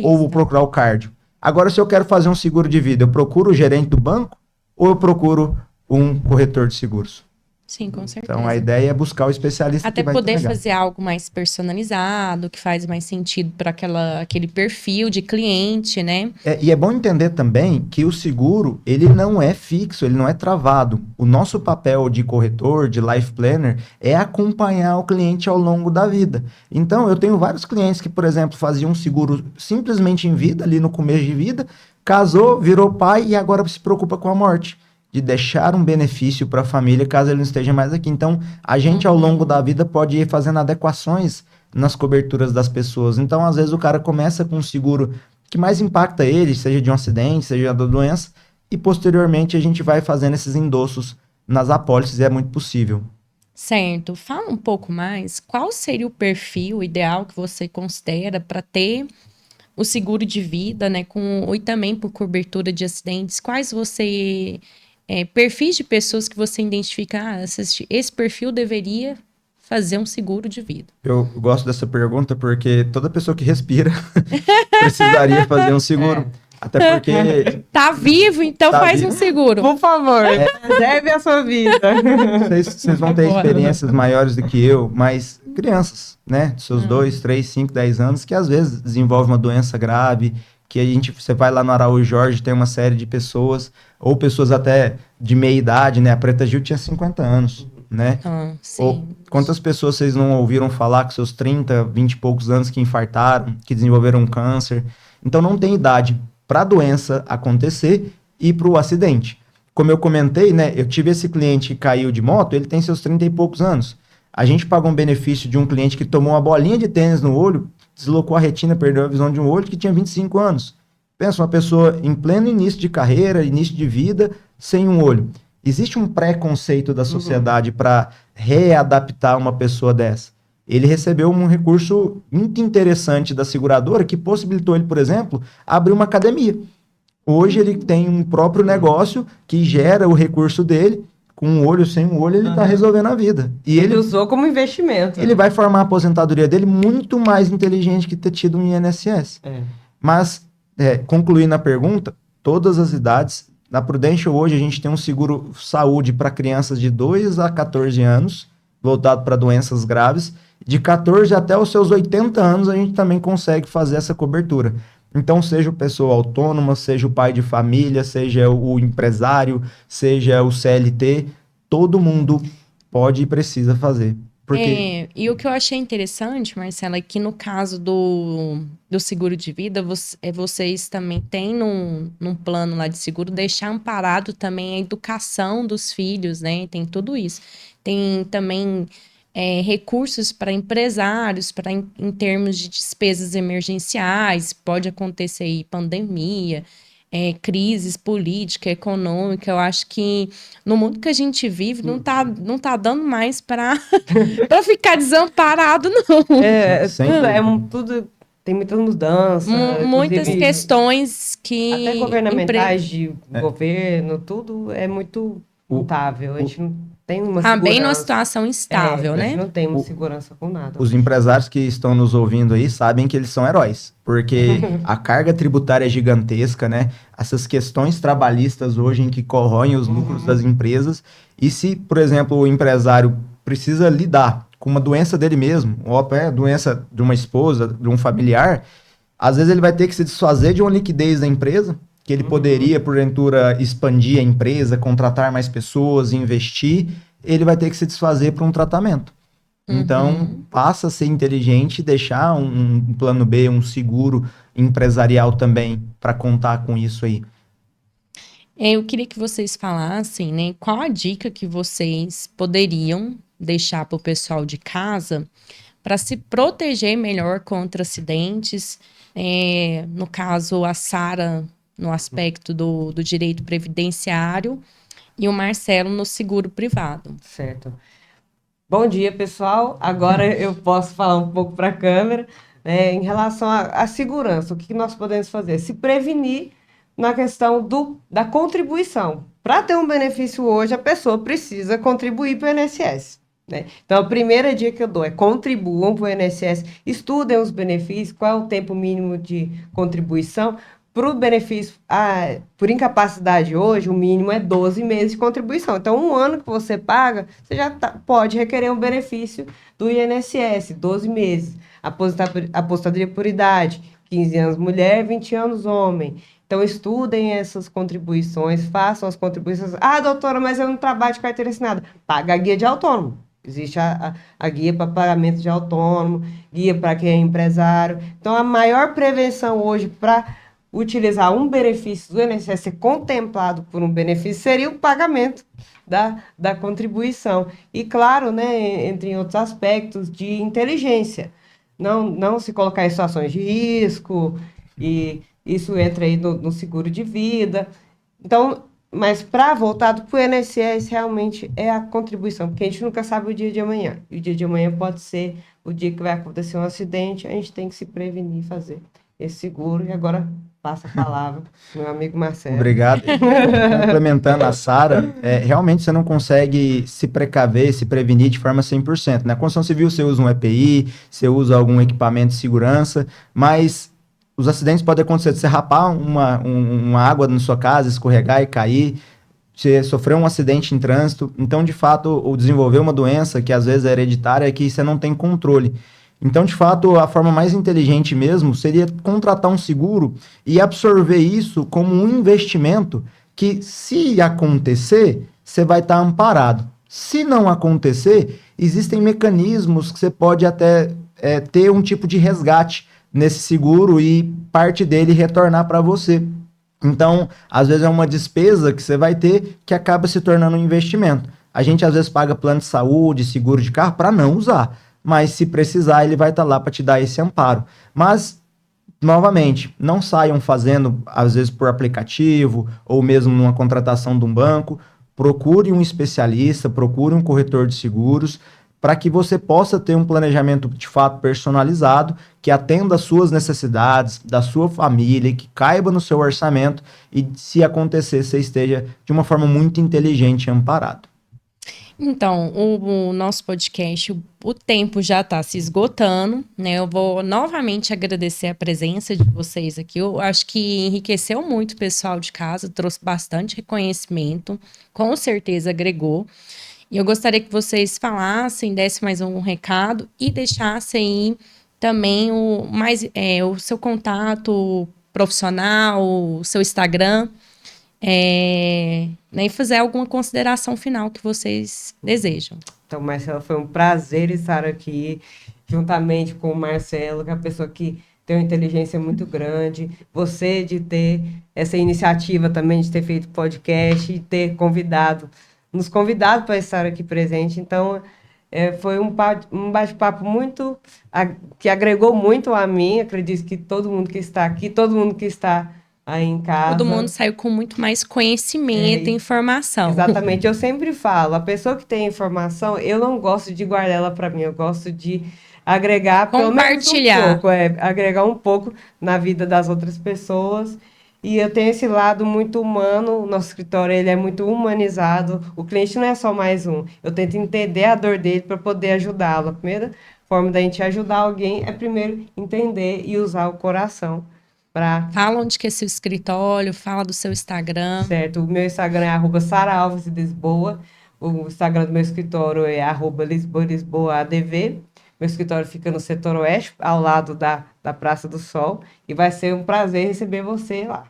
ou vou procurar o cardio? Agora, se eu quero fazer um seguro de vida, eu procuro o gerente do banco ou eu procuro um corretor de seguros? Sim, com certeza. Então, a ideia é buscar o especialista até que vai poder entregar. fazer algo mais personalizado, que faz mais sentido para aquele perfil de cliente, né? E é bom entender também que o seguro, ele não é fixo, ele não é travado. O nosso papel de corretor, de life planner, é acompanhar o cliente ao longo da vida. Então, eu tenho vários clientes que, por exemplo, faziam um seguro simplesmente em vida, ali no começo de vida, casou, virou pai e agora se preocupa com a morte. De deixar um benefício para a família caso ele não esteja mais aqui. Então, a gente ao longo da vida pode ir fazendo adequações nas coberturas das pessoas. Então, às vezes o cara começa com um seguro que mais impacta ele, seja de um acidente, seja da doença, e posteriormente a gente vai fazendo esses endossos nas apólices, e é muito possível. Certo. Fala um pouco mais. Qual seria o perfil ideal que você considera para ter o seguro de vida, né? E também por cobertura de acidentes. Quais você... perfis de pessoas que você identifica, esse perfil deveria fazer um seguro de vida. Eu gosto dessa pergunta porque toda pessoa que respira precisaria fazer um seguro. Até porque... Tá vivo, então faz um seguro. Por favor, preserve a sua vida. Vocês vão ter experiências maiores do que eu, mas crianças, né? De seus 2, 3, 5, 10 anos, que às vezes desenvolvem uma doença grave, que você vai lá no Araújo Jorge, tem uma série de pessoas, ou pessoas até de meia idade, né? A Preta Gil tinha 50 anos, né? Sim. Ou quantas pessoas vocês não ouviram falar com seus 30, 20 e poucos anos que infartaram, que desenvolveram um câncer? Então não tem idade para a doença acontecer e para o acidente. Como eu comentei, né, eu tive esse cliente que caiu de moto, ele tem seus 30 e poucos anos. A gente pagou um benefício de um cliente que tomou uma bolinha de tênis no olho, deslocou a retina, perdeu a visão de um olho, que tinha 25 anos. Pensa, uma pessoa em pleno início de carreira, início de vida, sem um olho. Existe um preconceito da sociedade para readaptar uma pessoa dessa. Ele recebeu um recurso muito interessante da seguradora que possibilitou ele, por exemplo, abrir uma academia. Hoje ele tem um próprio negócio que gera o recurso dele, com um olho, sem um olho, ele está resolvendo a vida. E ele usou como investimento. Ele vai formar a aposentadoria dele muito mais inteligente que ter tido um INSS. Mas, concluindo a pergunta, todas as idades, na Prudential hoje a gente tem um seguro saúde para crianças de 2 a 14 anos, voltado para doenças graves. De 14 até os seus 80 anos, a gente também consegue fazer essa cobertura. Então, seja o pessoa autônoma, seja o pai de família, seja o empresário, seja o CLT, todo mundo pode e precisa fazer. Porque... E o que eu achei interessante, Marcela, é que no caso do seguro de vida, vocês também têm num plano lá de seguro, deixar amparado também a educação dos filhos, né? Tem tudo isso. Tem também... recursos para empresários, em termos de despesas emergenciais, pode acontecer aí pandemia, crises política, econômica. Eu acho que no mundo que a gente vive não tá dando mais para ficar desamparado, não. Tudo tem muitas mudanças. Muitas questões que... Até governamentais de governo, tudo é muito mutável. A gente não tem uma segurança. Bem numa situação instável, né? A gente não tem uma segurança com nada. Os empresários que estão nos ouvindo aí sabem que eles são heróis, porque a carga tributária é gigantesca, né? Essas questões trabalhistas hoje em que corroem os lucros das empresas. E se, por exemplo, o empresário precisa lidar com uma doença dele mesmo, ou até doença de uma esposa, de um familiar, às vezes ele vai ter que se desfazer de uma liquidez da empresa, que ele poderia, porventura, expandir a empresa, contratar mais pessoas, investir, ele vai ter que se desfazer para um tratamento. Então, passa a ser inteligente deixar um plano B, um seguro empresarial também, para contar com isso aí. Eu queria que vocês falassem, né, qual a dica que vocês poderiam deixar para o pessoal de casa para se proteger melhor contra acidentes. No caso, a Sara no aspecto do direito previdenciário e o Marcelo no seguro privado. Certo. Bom dia, pessoal. Agora eu posso falar um pouco para a câmera, né, em relação à segurança. O que nós podemos fazer? Se prevenir na questão da contribuição. Para ter um benefício hoje, a pessoa precisa contribuir para o INSS. Né? Então, a primeira dica que eu dou é contribuam para o INSS, estudem os benefícios, qual é o tempo mínimo de contribuição. Para o benefício por incapacidade hoje, o mínimo é 12 meses de contribuição. Então, um ano que você paga, você já pode requerer um benefício do INSS, 12 meses. Aposentadoria por idade, 15 anos mulher, 20 anos homem. Então, estudem essas contribuições, façam as contribuições. Doutora, mas eu não trabalho de carteira assinada. Paga a guia de autônomo. Existe a guia para pagamento de autônomo, guia para quem é empresário. Então, a maior prevenção hoje para utilizar um benefício do INSS ser contemplado por um benefício seria o pagamento da contribuição. E, claro, né, entre outros aspectos de inteligência. Não se colocar em situações de risco, e isso entra aí no seguro de vida. Então, mas para voltado para o INSS, realmente é a contribuição, porque a gente nunca sabe o dia de amanhã. E o dia de amanhã pode ser o dia que vai acontecer um acidente, a gente tem que se prevenir e fazer esse seguro. E agora passa a palavra pro meu amigo Marcelo. Obrigado. Complementando a Sara, realmente você não consegue se precaver, se prevenir de forma 100%. Na construção civil você usa um EPI, você usa algum equipamento de segurança, mas os acidentes podem acontecer de você rapar uma água na sua casa, escorregar e cair, você sofreu um acidente em trânsito. Então, de fato, o desenvolver uma doença que às vezes é hereditária é que você não tem controle. Então, de fato, a forma mais inteligente mesmo seria contratar um seguro e absorver isso como um investimento que, se acontecer, você vai estar amparado. Se não acontecer, existem mecanismos que você pode até ter um tipo de resgate nesse seguro e parte dele retornar para você. Então, às vezes é uma despesa que você vai ter que acaba se tornando um investimento. A gente às vezes paga plano de saúde, seguro de carro para não usar, mas se precisar ele vai estar lá para te dar esse amparo. Mas, novamente, não saiam fazendo às vezes por aplicativo ou mesmo numa contratação de um banco. Procure um especialista, procure um corretor de seguros, para que você possa ter um planejamento de fato personalizado, que atenda às suas necessidades, da sua família, que caiba no seu orçamento e, se acontecer, você esteja de uma forma muito inteligente e amparado. Então, o nosso podcast, o tempo já está se esgotando, né? Eu vou novamente agradecer a presença de vocês aqui. Eu acho que enriqueceu muito o pessoal de casa, trouxe bastante reconhecimento, com certeza agregou. E eu gostaria que vocês falassem, dessem mais um recado e deixassem aí também o seu contato profissional, o seu Instagram, né, e fazer alguma consideração final que vocês desejam. Então, Marcelo, foi um prazer estar aqui, juntamente com o Marcelo, que é uma pessoa que tem uma inteligência muito grande. Você de ter essa iniciativa também, de ter feito podcast e ter nos convidado para estar aqui presente. Então, foi um bate-papo muito, que agregou muito a mim. Acredito que todo mundo que está aqui, todo mundo que está aí em casa. Todo mundo saiu com muito mais conhecimento e informação. Exatamente. Eu sempre falo, a pessoa que tem informação, eu não gosto de guardar ela para mim, eu gosto de agregar, compartilhar, pelo menos um pouco, agregar um pouco na vida das outras pessoas. E eu tenho esse lado muito humano, o nosso escritório ele é muito humanizado, o cliente não é só mais um. Eu tento entender a dor dele para poder ajudá-lo. A primeira forma da gente ajudar alguém é primeiro entender e usar o coração. Fala onde que é seu escritório, fala do seu Instagram. Certo, o meu Instagram é @SaraAlvesLisboa, o Instagram do meu escritório é @LisboaADV. Meu escritório fica no setor oeste, ao lado da Praça do Sol, e vai ser um prazer receber você lá.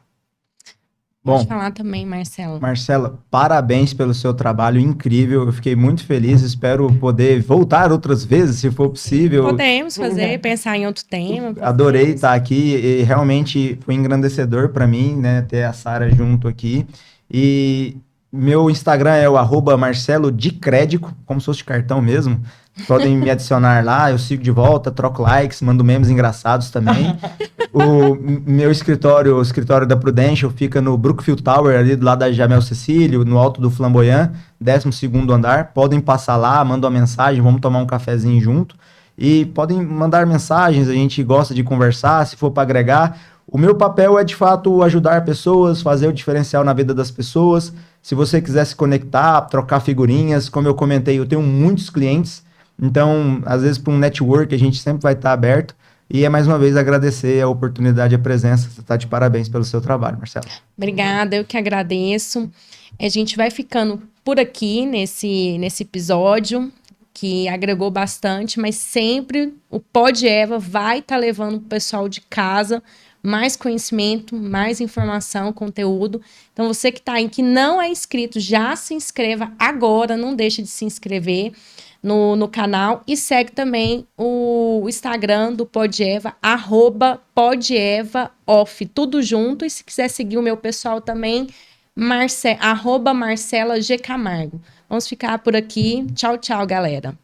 Pode falar também, Marcelo. Marcela, parabéns pelo seu trabalho incrível. Eu fiquei muito feliz. Espero poder voltar outras vezes, se for possível. Podemos fazer, pensar em outro tema. Adorei estar aqui e realmente foi engrandecedor para mim, né, ter a Sara junto aqui. E meu Instagram é o @marcelodicrédico, como se fosse de cartão mesmo. Podem me adicionar lá, eu sigo de volta, troco likes, mando memes engraçados também. O meu escritório, o escritório da Prudential, fica no Brookfield Tower, ali do lado da Jamel Cecílio, no alto do Flamboyant, 12º andar. Podem passar lá, mandam uma mensagem, vamos tomar um cafezinho junto. E podem mandar mensagens, a gente gosta de conversar, se for para agregar. O meu papel é, de fato, ajudar pessoas, fazer o diferencial na vida das pessoas. Se você quiser se conectar, trocar figurinhas, como eu comentei, eu tenho muitos clientes. Então, às vezes, para um network, a gente sempre vai estar aberto. E é, mais uma vez, agradecer a oportunidade e a presença. Você está de parabéns pelo seu trabalho, Marcelo. Obrigada, eu que agradeço. A gente vai ficando por aqui nesse episódio, que agregou bastante, mas sempre o Pod Eva vai estar levando o pessoal de casa mais conhecimento, mais informação, conteúdo. Então, você que está aí, que não é inscrito, já se inscreva agora, não deixe de se inscrever no canal e segue também o Instagram do Pod Eva, @PodEvaOff, tudo junto. E se quiser seguir o meu pessoal também, @Marcela G. Camargo. Vamos ficar por aqui. Tchau, tchau, galera.